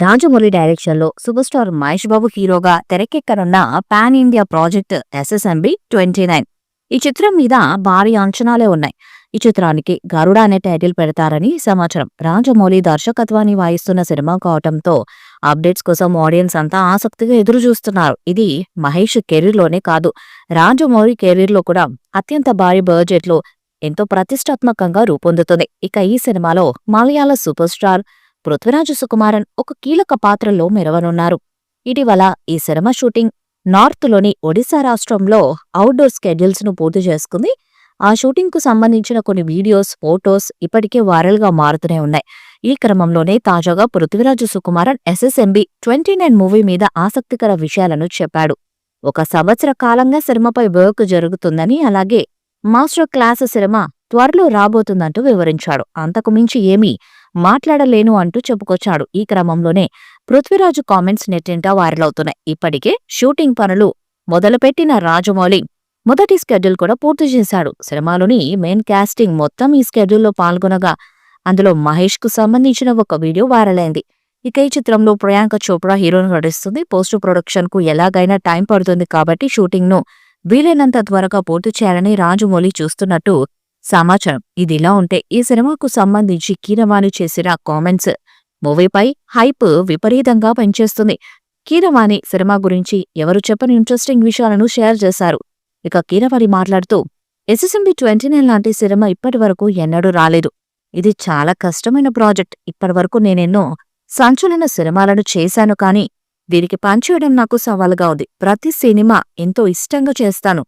రాజమౌళి డైరెక్షన్లో super star Mahesh Babu హీరోగా తెరకెక్కనున్న pan India project SSMB 29. ఈ చిత్రం మీద భారీ అంచనాలే ఉన్నాయి. ఈ చిత్రానికి గరుడ అనే టైటిల్ పెడతారని సమాచారం. రాజమౌళి దర్శకత్వాన్ని వాయిస్తున్న సినిమా కావటంతో అప్డేట్స్ కోసం ఆడియన్స్ అంతా ఆసక్తిగా ఎదురు చూస్తున్నారు. ఇది మహేష్ కెరీర్లోనే కాదు, రాజమౌళి కెరీర్లో కూడా అత్యంత భారీ బడ్జెట్లో ఎంతో ప్రతిష్టాత్మకంగా రూపొందుతుంది. ఇక ఈ సినిమాలో మలయాళ సూపర్ స్టార్ పృథ్వీరాజ్ సుకుమారన్ ఒక కీలక పాత్రలో మెరవనున్నారు. ఇటీవల ఈ సినిమా షూటింగ్ నార్త్లోని ఒడిశా రాష్ట్రంలో అవుట్డోర్ స్కెడ్యూల్స్ ను పూర్తి చేసుకుంది. ఆ షూటింగ్ కు సంబంధించిన కొన్ని వీడియోస్, ఫోటోస్ ఇప్పటికే వైరల్ గా మారుతూనే ఉన్నాయి. ఈ క్రమంలోనే తాజాగా పృథ్వీరాజ్ సుకుమారన్ ఎస్ఎస్ఎంబి 29 మూవీ మీద ఆసక్తికర విషయాలను చెప్పాడు. 1 సంవత్సర కాలంగా సినిమాపై వర్క్ జరుగుతుందని, అలాగే మాస్టర్ క్లాస్ సినిమా త్వరలో రాబోతుందంటూ వివరించాడు. అంతకు మించి ఏమీ మాట్లాడలేను అంటూ చెప్పుకొచ్చాడు. ఈ క్రమంలోనే పృథ్వీరాజు కామెంట్స్ నెట్టింటా వైరల్ అవుతున్నాయి. ఇప్పటికే షూటింగ్ పనులు మొదలుపెట్టిన రాజమౌళి మొదటి స్కెడ్యూల్ కూడా పూర్తి చేశాడు. సినిమాలోని మెయిన్ కాస్టింగ్ మొత్తం ఈ స్కెడ్యూల్లో పాల్గొనగా అందులో మహేష్ కు సంబంధించిన ఒక వీడియో వైరల్ అయింది. ఇక ఈ చిత్రంలో ప్రియాంక చోప్రా హీరోను నటిస్తుంది. పోస్ట్ ప్రొడక్షన్ కు ఎలాగైనా టైం పడుతుంది కాబట్టి షూటింగ్ ను వీలైనంత త్వరగా పూర్తి చేయాలని రాజమౌళి చూస్తున్నట్టు సమాచారం. ఇదిలా ఉంటే ఈ సినిమాకు సంబంధించి కీరవాణి చేసిన కామెంట్స్ మూవీపై హైప్ విపరీతంగా పెంచేస్తుంది. కీరవాణి సినిమా గురించి ఎవరు చెప్పని ఇంట్రెస్టింగ్ విషయాలను షేర్ చేశారు. ఇక కీరవాణి మాట్లాడుతూ, ఎస్ఎస్ఎంబి 29 లాంటి సినిమా ఇప్పటివరకు ఎన్నడూ రాలేదు. ఇది చాలా కష్టమైన ప్రాజెక్ట్. ఇప్పటివరకు నేనెన్నో సంచలన సినిమాలను చేశాను, కానీ దీనికి పనిచేయడం నాకు సవాలుగా ఉంది. ప్రతి సినిమా ఎంతో ఇష్టంగా చేస్తాను,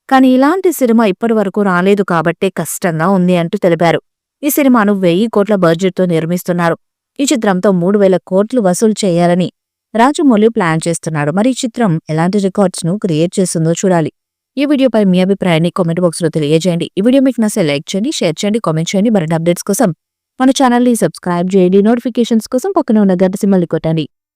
కానీ ఇలాంటి సినిమా ఇప్పటివరకు రాలేదు కాబట్టే కష్టంగా ఉంది అంటూ తెలిపారు. ఈ సినిమాను 1000 కోట్ల బడ్జెట్తో నిర్మిస్తున్నారు. ఈ చిత్రంతో 3000 కోట్లు వసూలు చేయాలని రాజమౌళి ప్లాన్ చేస్తున్నాడు. మరి ఈ చిత్రం ఎలాంటి రికార్డ్స్ ను క్రియేట్ చేస్తుందో చూడాలి. ఈ వీడియోపై మీ అభిప్రాయాన్ని కామెంట్ బాక్స్ లో తెలియజేయండి. ఈ వీడియో మీకు నచ్చితే లైక్ చేయండి, షేర్ చేయండి, కామెంట్ చేయండి. మరిన్ని అప్డేట్స్ కోసం మన ఛానల్ ని సబ్స్క్రైబ్ చేయండి. నోటిఫికేషన్స్ కోసం పక్కన ఉన్న గంట సింబల్ ని కొట్టండి.